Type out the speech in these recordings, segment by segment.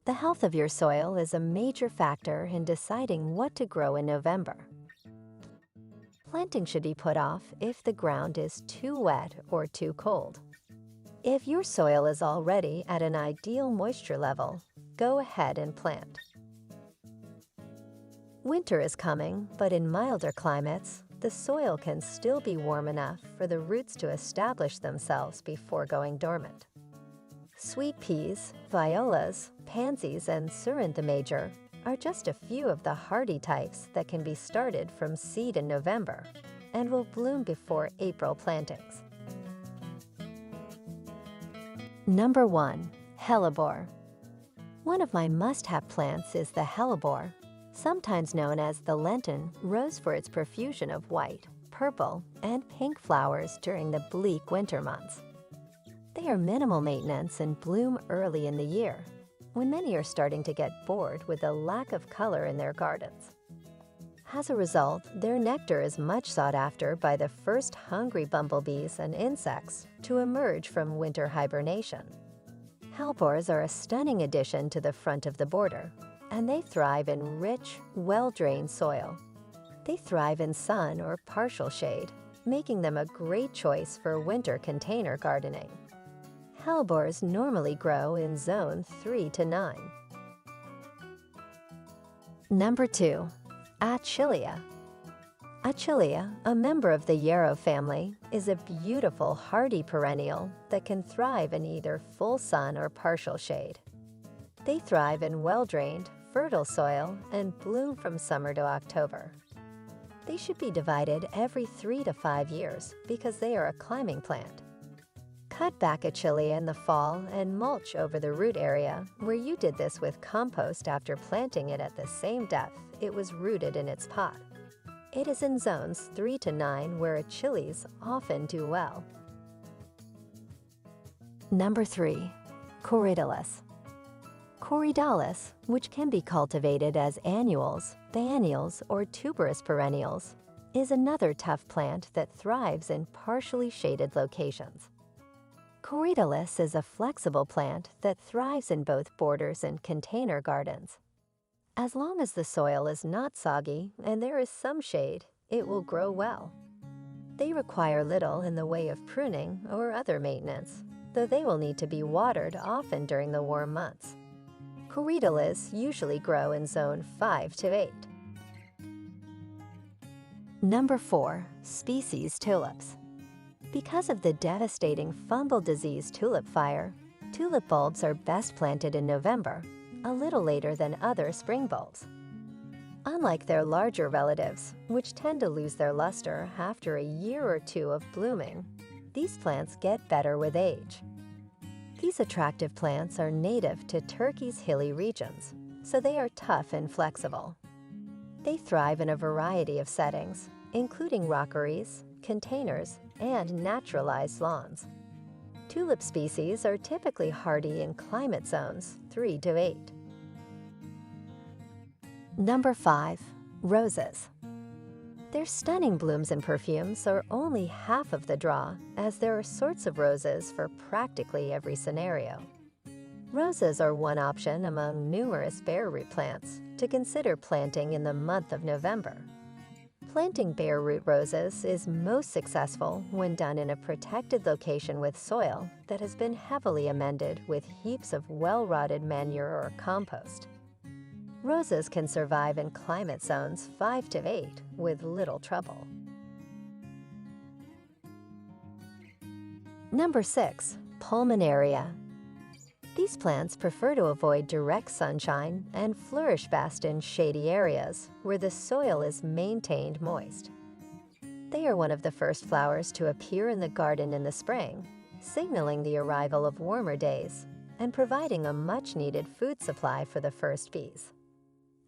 The health of your soil is a major factor in deciding what to grow in November. Planting should be put off if the ground is too wet or too cold. If your soil is already at an ideal moisture level, go ahead and plant. Winter is coming, but in milder climates, the soil can still be warm enough for the roots to establish themselves before going dormant. Sweet peas, violas, pansies, and Cerinthe major are just a few of the hardy types that can be started from seed in November and will bloom before April plantings. Number 1. Hellebore. One of my must-have plants is the hellebore, sometimes known as the Lenten rose for its profusion of white, purple, and pink flowers during the bleak winter months. They are minimal maintenance and bloom early in the year, when many are starting to get bored with the lack of color in their gardens. As a result, their nectar is much sought after by the first hungry bumblebees and insects to emerge from winter hibernation. Hellebores are a stunning addition to the front of the border, and they thrive in rich, well-drained soil. They thrive in sun or partial shade, making them a great choice for winter container gardening. Hellebores normally grow in zone 3 to 9. Number 2. Achillea. Achillea, a member of the yarrow family, is a beautiful hardy perennial that can thrive in either full sun or partial shade. They thrive in well-drained, fertile soil and bloom from summer to October. They should be divided every 3 to 5 years because they are a climbing plant. Cut back Achillea in the fall and mulch over the root area where you did this with compost after planting it at the same depth it was rooted in its pot. It is in zones 3 to 9 where Achilleas often do well. Number 3. Corydalis. Corydalis, which can be cultivated as annuals, biennials, or tuberous perennials, is another tough plant that thrives in partially shaded locations. Corydalis is a flexible plant that thrives in both borders and container gardens. As long as the soil is not soggy and there is some shade, it will grow well. They require little in the way of pruning or other maintenance, though they will need to be watered often during the warm months. Corydalis usually grow in zone 5 to 8. Number 4. Species tulips. Because of the devastating fungal disease tulip fire, tulip bulbs are best planted in November, a little later than other spring bulbs. Unlike their larger relatives, which tend to lose their luster after a year or two of blooming, these plants get better with age. These attractive plants are native to Turkey's hilly regions, so they are tough and flexible. They thrive in a variety of settings, including rockeries, containers, and naturalized lawns. Tulip species are typically hardy in climate zones 3 to 8. Number 5. Roses. Their stunning blooms and perfumes are only half of the draw, as there are sorts of roses for practically every scenario. Roses are one option among numerous bare root plants to consider planting in the month of November. Planting bare root roses is most successful when done in a protected location with soil that has been heavily amended with heaps of well-rotted manure or compost. Roses can survive in climate zones 5 to 8 with little trouble. Number 6. Pulmonaria. These plants prefer to avoid direct sunshine and flourish best in shady areas where the soil is maintained moist. They are one of the first flowers to appear in the garden in the spring, signaling the arrival of warmer days and providing a much-needed food supply for the first bees.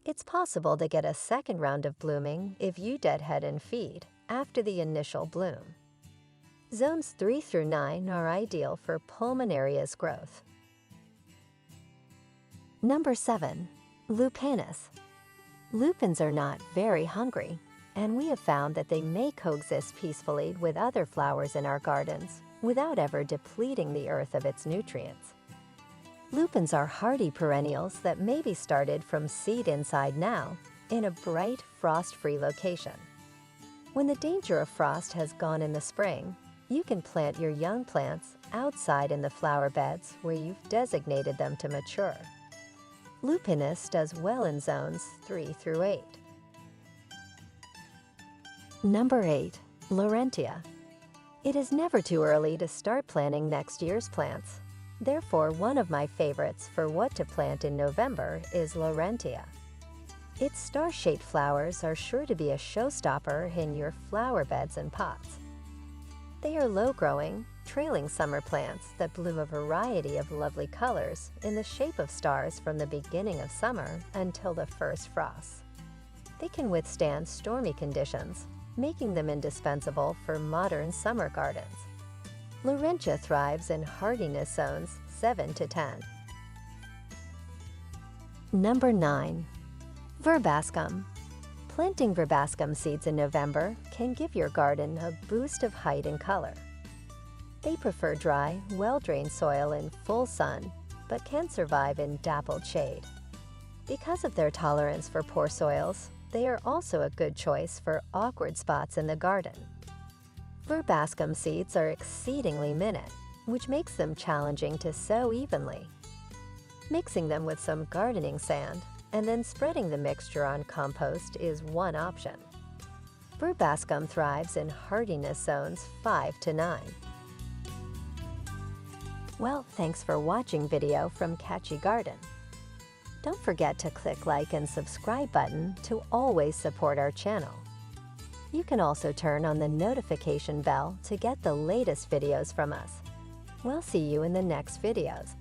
It's possible to get a second round of blooming if you deadhead and feed after the initial bloom. Zones 3 through 9 are ideal for Pulmonaria's growth. Number 7. Lupinus. Lupins are not very hungry, and we have found that they may coexist peacefully with other flowers in our gardens without ever depleting the earth of its nutrients. Lupins are hardy perennials that may be started from seed inside now in a bright, frost-free location. When the danger of frost has gone in the spring, you can plant your young plants outside in the flower beds where you've designated them to mature. Lupinus does well in zones 3 through 8. Number 8. Laurentia. It is never too early to start planting next year's plants. Therefore, one of my favorites for what to plant in November is Laurentia. Its star-shaped flowers are sure to be a showstopper in your flower beds and pots. They are low-growing, trailing summer plants that bloom a variety of lovely colors in the shape of stars from the beginning of summer until the first frosts. They can withstand stormy conditions, making them indispensable for modern summer gardens. Laurentia thrives in hardiness zones 7 to 10. Number 9. Verbascum. Planting Verbascum seeds in November can give your garden a boost of height and color. They prefer dry, well-drained soil in full sun, but can survive in dappled shade. Because of their tolerance for poor soils, they are also a good choice for awkward spots in the garden. Verbascum seeds are exceedingly minute, which makes them challenging to sow evenly. Mixing them with some gardening sand and then spreading the mixture on compost is one option. Verbascum thrives in hardiness zones 5 to 9. Well, thanks for watching video from Catchy Garden. Don't forget to click like and subscribe button to always support our channel. You can also turn on the notification bell to get the latest videos from us. We'll see you in the next videos.